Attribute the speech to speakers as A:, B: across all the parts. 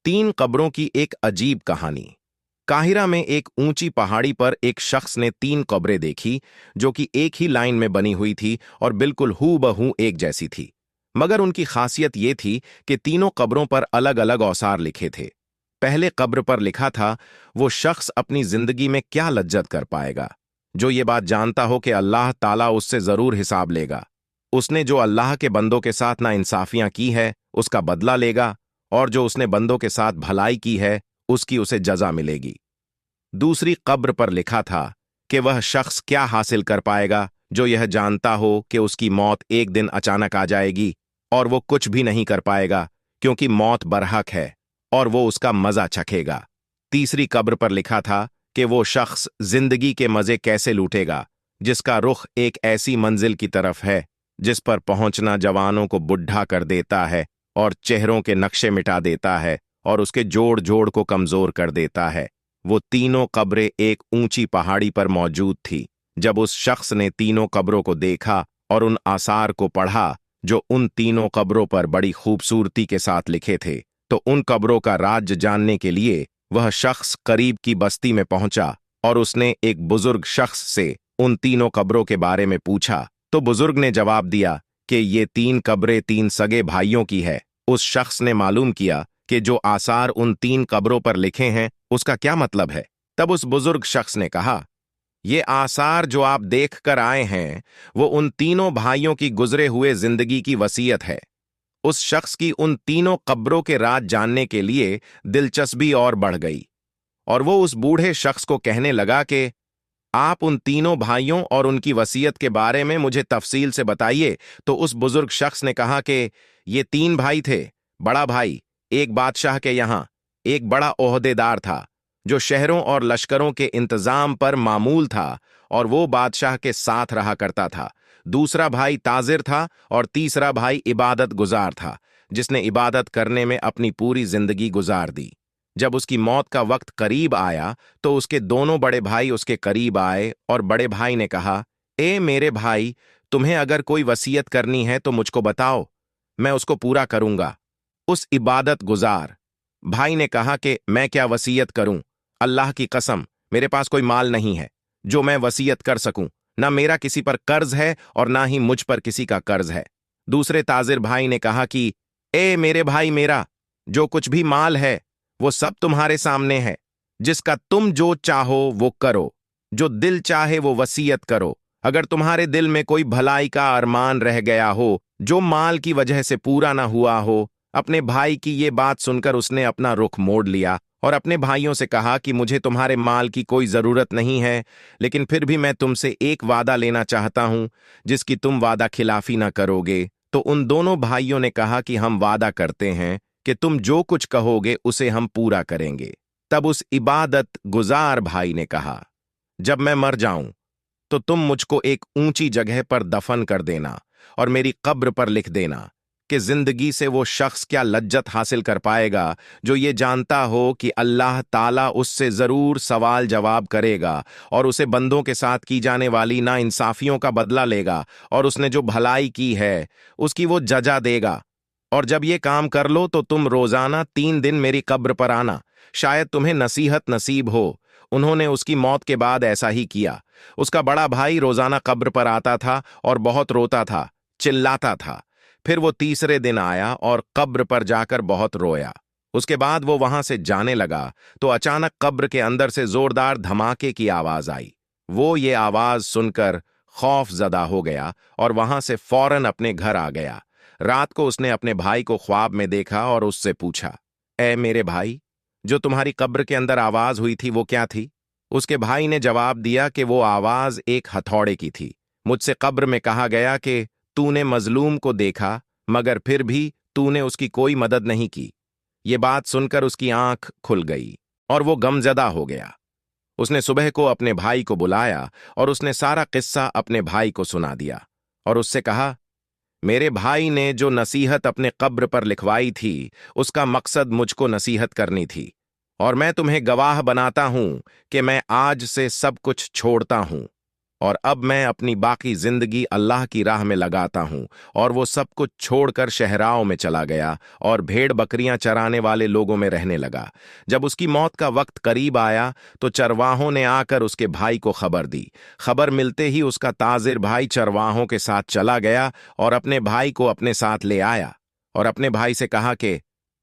A: तीन कब्रों की एक अजीब कहानी। काहिरा में एक ऊंची पहाड़ी पर एक शख्स ने तीन कब्रें देखी जो कि एक ही लाइन में बनी हुई थी और बिल्कुल हूबहू एक जैसी थी। मगर उनकी खासियत ये थी कि तीनों कब्रों पर अलग अलग औसार लिखे थे। पहले कब्र पर लिखा था, वो शख्स अपनी जिंदगी में क्या लज्जत कर पाएगा जो ये बात जानता हो कि अल्लाह ताला उससे जरूर हिसाब लेगा। उसने जो अल्लाह के बंदों के साथ नाइंसाफियां की है उसका बदला लेगा, और जो उसने बंदों के साथ भलाई की है उसकी उसे जजा मिलेगी। दूसरी कब्र पर लिखा था कि वह शख्स क्या हासिल कर पाएगा जो यह जानता हो कि उसकी मौत एक दिन अचानक आ जाएगी और वो कुछ भी नहीं कर पाएगा क्योंकि मौत बरहक है और वो उसका मजा चखेगा। तीसरी कब्र पर लिखा था कि वो शख्स जिंदगी के मजे कैसे लूटेगा जिसका रुख एक ऐसी मंजिल की तरफ है जिस पर पहुंचना जवानों को बुढ़ा कर देता है और चेहरों के नक्शे मिटा देता है और उसके जोड़ जोड़ को कमजोर कर देता है। वो तीनों कब्रें एक ऊंची पहाड़ी पर मौजूद थी। जब उस शख्स ने तीनों कब्रों को देखा और उन आसार को पढ़ा जो उन तीनों कब्रों पर बड़ी खूबसूरती के साथ लिखे थे, तो उन कब्रों का राज जानने के लिए वह शख्स करीब की बस्ती में पहुंचा और उसने एक बुजुर्ग शख्स से उन तीनों कब्रों के बारे में पूछा। तो बुजुर्ग ने जवाब दिया कि ये तीन कब्रें तीन सगे भाइयों की है। उस शख्स ने मालूम किया कि जो आसार उन तीन कब्रों पर लिखे हैं उसका क्या मतलब है। तब उस बुजुर्ग शख्स ने कहा, ये आसार जो आप देख कर आए हैं वो उन तीनों भाइयों की गुजरे हुए जिंदगी की वसीयत है। उस शख्स की उन तीनों कब्रों के राज जानने के लिए दिलचस्पी और बढ़ गई और वो उस बूढ़े शख्स को कहने लगा कि आप उन तीनों भाइयों और उनकी वसीयत के बारे में मुझे तफसील से बताइए। तो उस बुजुर्ग शख्स ने कहा कि ये तीन भाई थे। बड़ा भाई एक बादशाह के यहां एक बड़ा ओहदेदार था जो शहरों और लश्करों के इंतजाम पर मामूल था और वो बादशाह के साथ रहा करता था। दूसरा भाई ताजिर था और तीसरा भाई इबादत गुजार था जिसने इबादत करने में अपनी पूरी जिंदगी गुजार दी। जब उसकी मौत का वक्त करीब आया तो उसके दोनों बड़े भाई उसके करीब आए और बड़े भाई ने कहा, ए मेरे भाई, तुम्हें अगर कोई वसीयत करनी है तो मुझको बताओ, मैं उसको पूरा करूंगा। उस इबादत गुजार भाई ने कहा कि मैं क्या वसीयत करूं, अल्लाह की कसम मेरे पास कोई माल नहीं है जो मैं वसीयत कर सकूं, ना मेरा किसी पर कर्ज है और ना ही मुझ पर किसी का कर्ज है। दूसरे ताजिर भाई ने कहा कि ए मेरे भाई, मेरा जो कुछ भी माल है वो सब तुम्हारे सामने है, जिसका तुम जो चाहो वो करो, जो दिल चाहे वो वसीयत करो। अगर तुम्हारे दिल में कोई भलाई का अरमान रह गया हो जो माल की वजह से पूरा ना हुआ हो। अपने भाई की ये बात सुनकर उसने अपना रुख मोड़ लिया और अपने भाइयों से कहा कि मुझे तुम्हारे माल की कोई जरूरत नहीं है, लेकिन फिर भी मैं तुमसे एक वादा लेना चाहता हूं जिसकी तुम वादा खिलाफी ना करोगे। तो उन दोनों भाइयों ने कहा कि हम वादा करते हैं कि तुम जो कुछ कहोगे उसे हम पूरा करेंगे। तब उस इबादत गुजार भाई ने कहा, जब मैं मर जाऊं तो तुम मुझको एक ऊंची जगह पर दफन कर देना और मेरी कब्र पर लिख देना कि जिंदगी से वो शख्स क्या लज्जत हासिल कर पाएगा जो ये जानता हो कि अल्लाह ताला उससे जरूर सवाल जवाब करेगा और उसे बंदों के साथ की जाने वाली नाइंसाफियों का बदला लेगा और उसने जो भलाई की है उसकी वो जजा देगा। और जब ये काम कर लो तो तुम रोजाना 3 दिन मेरी कब्र पर आना, शायद तुम्हें नसीहत नसीब हो। उन्होंने उसकी मौत के बाद ऐसा ही किया। उसका बड़ा भाई रोजाना कब्र पर आता था और बहुत रोता था, चिल्लाता था। फिर वो तीसरे दिन आया और कब्र पर जाकर बहुत रोया। उसके बाद वो वहां से जाने लगा तो अचानक कब्र के अंदर से जोरदार धमाके की आवाज आई। वो ये आवाज सुनकर खौफ ज़दा हो गया और वहां से फौरन अपने घर आ गया। रात को उसने अपने भाई को ख्वाब में देखा और उससे पूछा, ए मेरे भाई, जो तुम्हारी कब्र के अंदर आवाज हुई थी वो क्या थी? उसके भाई ने जवाब दिया कि वो आवाज एक हथौड़े की थी। मुझसे कब्र में कहा गया कि तूने मजलूम को देखा मगर फिर भी तूने उसकी कोई मदद नहीं की। ये बात सुनकर उसकी आंख खुल गई और वो गमजदा हो गया। उसने सुबह को अपने भाई को बुलाया और उसने सारा किस्सा अपने भाई को सुना दिया और उससे कहा, मेरे भाई ने जो नसीहत अपने कब्र पर लिखवाई थी उसका मकसद मुझको नसीहत करनी थी, और मैं तुम्हें गवाह बनाता हूं कि मैं आज से सब कुछ छोड़ता हूं और अब मैं अपनी बाकी जिंदगी अल्लाह की राह में लगाता हूं। और वो सब कुछ छोड़कर शहराओं में चला गया और भेड़ बकरियां चराने वाले लोगों में रहने लगा। जब उसकी मौत का वक्त करीब आया तो चरवाहों ने आकर उसके भाई को खबर दी। खबर मिलते ही उसका ताजिर भाई चरवाहों के साथ चला गया और अपने भाई को अपने साथ ले आया और अपने भाई से कहा कि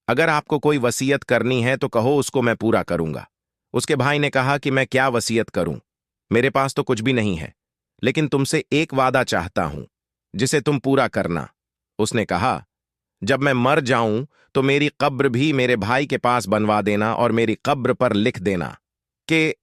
A: अगर आपको कोई वसीयत करनी है तो कहो, उसको मैं पूरा करूंगा। उसके भाई ने कहा कि मैं क्या वसीयत करूं, मेरे पास तो कुछ भी नहीं है, लेकिन तुमसे एक वादा चाहता हूं जिसे तुम पूरा करना। उसने कहा, जब मैं मर जाऊं तो मेरी कब्र भी मेरे भाई के पास बनवा देना और मेरी कब्र पर लिख देना कि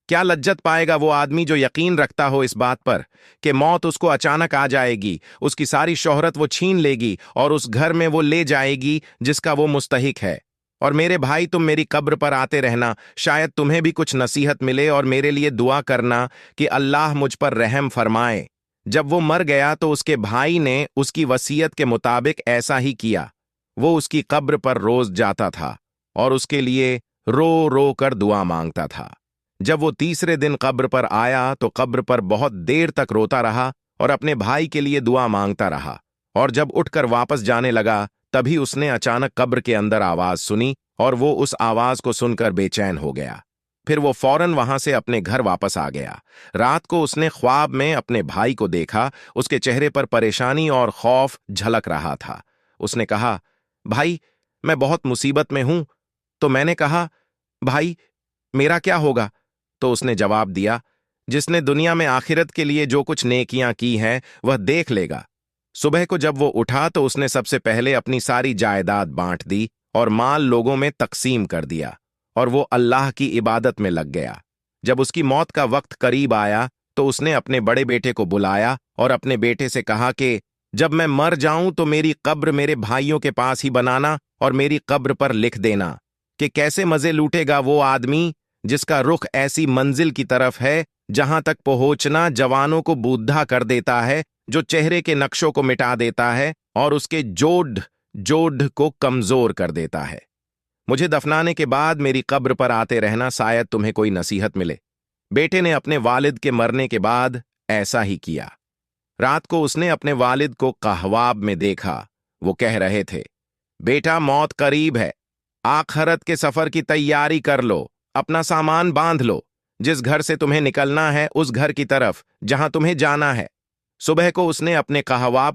A: क्या लज्जत पाएगा वो आदमी जो यकीन रखता हो इस बात पर कि मौत उसको अचानक आ जाएगी, उसकी सारी शोहरत वो छीन लेगी और उस घर में वो ले जाएगी जिसका वो मुस्तहिक है। और मेरे भाई, तुम मेरी कब्र पर आते रहना, शायद तुम्हें भी कुछ नसीहत मिले, और मेरे लिए दुआ करना कि अल्लाह मुझ पर रहम फरमाए। जब वो मर गया तो उसके भाई ने उसकी वसीयत के मुताबिक ऐसा ही किया। वो उसकी कब्र पर रोज जाता था और उसके लिए रो रो कर दुआ मांगता था। जब वो तीसरे दिन कब्र पर आया तो कब्र पर बहुत देर तक रोता रहा और अपने भाई के लिए दुआ मांगता रहा। और जब उठकर वापस जाने लगा तभी उसने अचानक कब्र के अंदर आवाज सुनी और वो उस आवाज को सुनकर बेचैन हो गया। फिर वो फौरन वहां से अपने घर वापस आ गया। रात को उसने ख्वाब में अपने भाई को देखा। उसके चेहरे पर परेशानी और खौफ झलक रहा था। उसने कहा, भाई, मैं बहुत मुसीबत में हूं। तो मैंने कहा, भाई, मेरा क्या होगा? तो उसने जवाब दिया, जिसने दुनिया में आखिरत के लिए जो कुछ नेकियां की हैं वह देख लेगा। सुबह को जब वो उठा तो उसने सबसे पहले अपनी सारी जायदाद बांट दी और माल लोगों में तकसीम कर दिया और वो अल्लाह की इबादत में लग गया। जब उसकी मौत का वक्त करीब आया तो उसने अपने बड़े बेटे को बुलाया और अपने बेटे से कहा कि जब मैं मर जाऊं तो मेरी कब्र मेरे भाइयों के पास ही बनाना और मेरी कब्र पर लिख देना कि कैसे मजे लूटेगा वो आदमी जिसका रुख ऐसी मंजिल की तरफ है जहां तक पहुंचना जवानों को बूढ़ा कर देता है, जो चेहरे के नक्शों को मिटा देता है और उसके जोड़ को कमजोर कर देता है। मुझे दफनाने के बाद मेरी कब्र पर आते रहना, शायद तुम्हें कोई नसीहत मिले। बेटे ने अपने वालिद के मरने के बाद ऐसा ही किया। रात को उसने अपने वालिद को कहवाब में देखा। वो कह रहे थे, बेटा, मौत करीब है, आखिरत के सफर की तैयारी कर लो, अपना सामान बांध लो, जिस घर से तुम्हें निकलना है उस घर की तरफ जहां तुम्हें जाना है। सुबह को उसने अपने कहवाब